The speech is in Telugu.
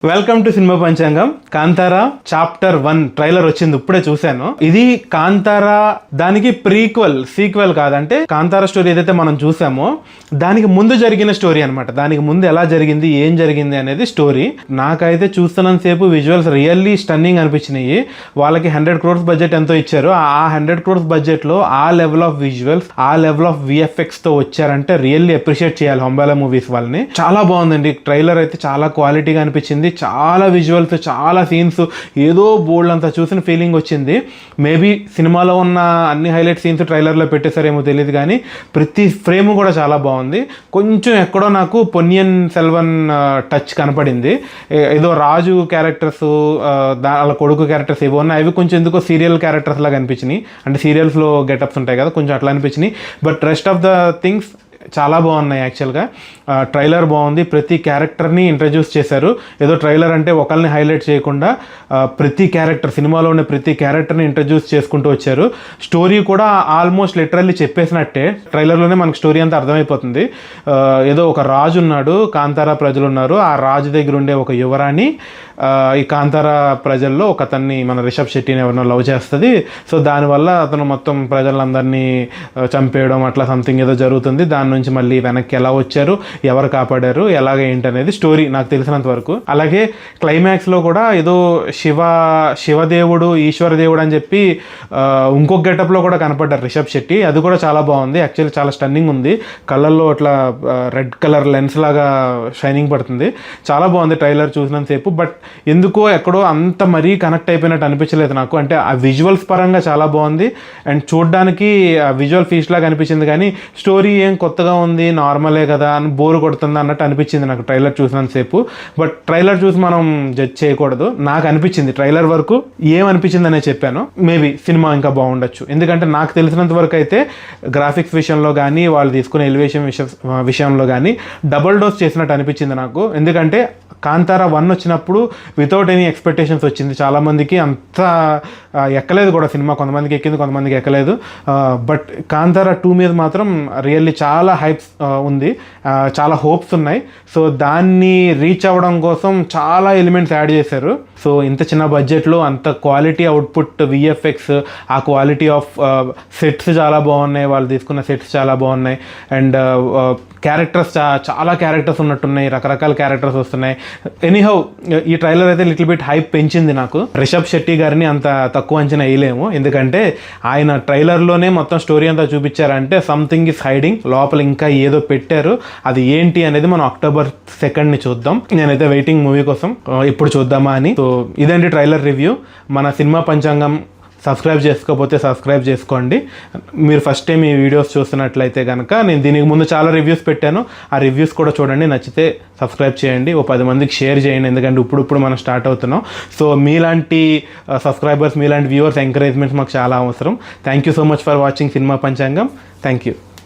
వెల్కమ్ టు సినిమా పంచాంగం. కాంతారా చాప్టర్ 1 ట్రైలర్ వచ్చింది, ఇప్పుడే చూశాను. ఇది కాంతారా దానికి సీక్వెల్ కాదంటే కాంతారా స్టోరీ ఏదైతే మనం చూసామో దానికి ముందు జరిగిన స్టోరీ అనమాట. దానికి ముందు ఎలా జరిగింది, ఏం జరిగింది అనేది స్టోరీ. నాకైతే చూస్తున్నంత సేపు విజువల్స్ రియల్లీ స్టన్నింగ్ అనిపించినాయి. వాళ్ళకి 100 crores బడ్జెట్ ఎంతో ఇచ్చారు. ఆ 100 crores బడ్జెట్ లో ఆ లెవెల్ ఆఫ్ విజువల్స్, ఆ లెవెల్ ఆఫ్ విఎఫ్ఎక్స్ తో వచ్చారంటే రియల్లీ అప్రిషియేట్ చేయాలి హంబాలా మూవీస్ వాళ్ళని. చాలా బాగుందండి. ట్రైలర్ అయితే చాలా క్వాలిటీగా అనిపించింది. చాలా విజువల్స్, చాలా సీన్స్, ఏదో బోల్డ్ అంతా చూసిన ఫీలింగ్ వచ్చింది. మేబీ సినిమాలో ఉన్న అన్ని హైలైట్ సీన్స్ ట్రైలర్లో పెట్టేసారేమో తెలియదు, కానీ ప్రతి ఫ్రేమ్ కూడా చాలా బాగుంది. కొంచెం ఎక్కడో నాకు పొన్నియిన్ సెల్వన్ టచ్ కనపడింది. ఏదో రాజు క్యారెక్టర్స్, వాళ్ళ కొడుకు క్యారెక్టర్స్ ఏవో ఉన్నాయి, అవి కొంచెం ఎందుకో సీరియల్ క్యారెక్టర్స్ లాగా అనిపించినాయి. అంటే సీరియల్స్లో గెటప్స్ ఉంటాయి కదా, కొంచెం అట్లా అనిపించినాయి. But rest of the things చాలా బాగున్నాయి. యాక్చువల్గా ట్రైలర్ బాగుంది. ప్రతి క్యారెక్టర్ని ఇంట్రడ్యూస్ చేశారు. ఏదో ట్రైలర్ అంటే ఒకరిని హైలైట్ చేయకుండా ప్రతి క్యారెక్టర్, సినిమాలో ఉన్న ప్రతి క్యారెక్టర్ని ఇంట్రడ్యూస్ చేసుకుంటూ వచ్చారు. స్టోరీ కూడా ఆల్మోస్ట్ లిటరల్లీ చెప్పేసినట్టే. ట్రైలర్లోనే మనకు స్టోరీ అంతా అర్థమైపోతుంది. ఏదో ఒక రాజు ఉన్నాడు, కాంతారా ప్రజలు ఉన్నారు. ఆ రాజు దగ్గర ఉండే ఒక యువరాణి ఈ కాంతారా ప్రజల్లో ఒక అతన్ని, మన రిషబ్ శెట్టిని ఎవరినో లవ్ చేస్తుంది. సో దానివల్ల అతను మొత్తం ప్రజలందరినీ చంపేయడం అట్లా సంథింగ్ ఏదో జరుగుతుంది. దాని నుంచి మళ్ళీ వెనక్కి ఎలా వచ్చారు, ఎవరు కాపాడారు, ఎలాగ ఏంటనేది స్టోరీ నాకు తెలిసినంత వరకు. అలాగే క్లైమాక్స్లో కూడా ఏదో శివదేవుడు, ఈశ్వర దేవుడు అని చెప్పి ఇంకొక గెటప్లో కూడా కనపడ్డారు రిషబ్ శెట్టి. అది కూడా చాలా బాగుంది. యాక్చువల్లీ చాలా స్టన్నింగ్ ఉంది. కళ్ళల్లో అట్లా రెడ్ కలర్ లెన్స్ లాగా షైనింగ్ పడుతుంది. చాలా బాగుంది ట్రైలర్ చూసినంతసేపు. బట్ ఎందుకో ఎక్కడో అంత మరీ కనెక్ట్ అయిపోయినట్టు అనిపించలేదు నాకు. అంటే ఆ విజువల్స్ పరంగా చాలా బాగుంది అండ్ చూడడానికి విజువల్ ఫీస్ట్ లాగా అనిపించింది, కానీ స్టోరీ ఏం కొత్తగా ఉంది, నార్మలే కదా అని బోర్ కొడుతుంది అన్నట్టు అనిపించింది నాకు ట్రైలర్ చూసినంతసేపు. బట్ ట్రైలర్ చూసి మనం జడ్జ్ చేయకూడదు. నాకు అనిపించింది ట్రైలర్ వరకు ఏమనిపించింది అనే చెప్పాను. మేబీ సినిమా ఇంకా బాగుండొచ్చు. ఎందుకంటే నాకు తెలిసినంత వరకు అయితే గ్రాఫిక్స్ విషయంలో కానీ, వాళ్ళు తీసుకునే ఎలివేషన్ విషయంలో కానీ డబుల్ డోస్ చేసినట్టు అనిపించింది నాకు. ఎందుకంటే కాంతారా 1 వచ్చినప్పుడు వితౌట్ ఎనీ ఎక్స్పెక్టేషన్స్ వచ్చింది. చాలామందికి అంత ఎక్కలేదు కూడా సినిమా. కొంతమందికి ఎక్కింది, కొంతమందికి ఎక్కలేదు. బట్ కాంతారా 2 మీద మాత్రం రియల్లీ చాలా హైప్స్ ఉంది, చాలా హోప్స్ ఉన్నాయి. సో దాన్ని రీచ్ అవ్వడం కోసం చాలా ఎలిమెంట్స్ యాడ్ చేశారు. సో ఇంత చిన్న బడ్జెట్లో అంత క్వాలిటీ అవుట్పుట్, విఎఫ్ఎక్స్, ఆ క్వాలిటీ ఆఫ్ సెట్స్ చాలా బాగున్నాయి. వాళ్ళు తీసుకున్న సెట్స్ చాలా బాగున్నాయి. అండ్ క్యారెక్టర్స్ చాలా క్యారెక్టర్స్ ఉన్నట్టున్నాయి, రకరకాల క్యారెక్టర్స్ వస్తున్నాయి. ఎనీహౌ ఈ ట్రైలర్ అయితే లిటిల్ బిట్ హైప్ పెంచింది నాకు. రిషబ్ శెట్టి గారిని అంత తక్కువ అంచనా వేయలేము. ఎందుకంటే ఆయన ట్రైలర్లోనే మొత్తం స్టోరీ అంతా చూపించారంటే సంథింగ్ ఈస్ హైడింగ్. లోపల ఇంకా ఏదో పెట్టారు. అది ఏంటి అనేది మనం October 2nd చూద్దాం. నేనైతే వెయిటింగ్ మూవీ కోసం, ఇప్పుడు చూద్దామా అని. సో ఇదండి ట్రైలర్ రివ్యూ. మన సినిమా పంచాంగం సబ్స్క్రైబ్ చేసుకోకపోతే సబ్స్క్రైబ్ చేసుకోండి. మీరు ఫస్ట్ టైం ఈ వీడియోస్ చూస్తున్నట్లయితే కనుక నేను దీనికి ముందు చాలా రివ్యూస్ పెట్టాను. ఆ రివ్యూస్ కూడా చూడండి. నచ్చితే సబ్స్క్రైబ్ చేయండి. ఓ 10 మందికి షేర్ చేయండి. ఎందుకంటే ఇప్పుడు మనం స్టార్ట్ అవుతున్నాం. సో మీలాంటి సబ్స్క్రైబర్స్, మీలాంటి వ్యూవర్స్ ఎంకరేజ్మెంట్స్ మాకు చాలా అవసరం. Thank you so much for watching cinema Panchangam. Thank you.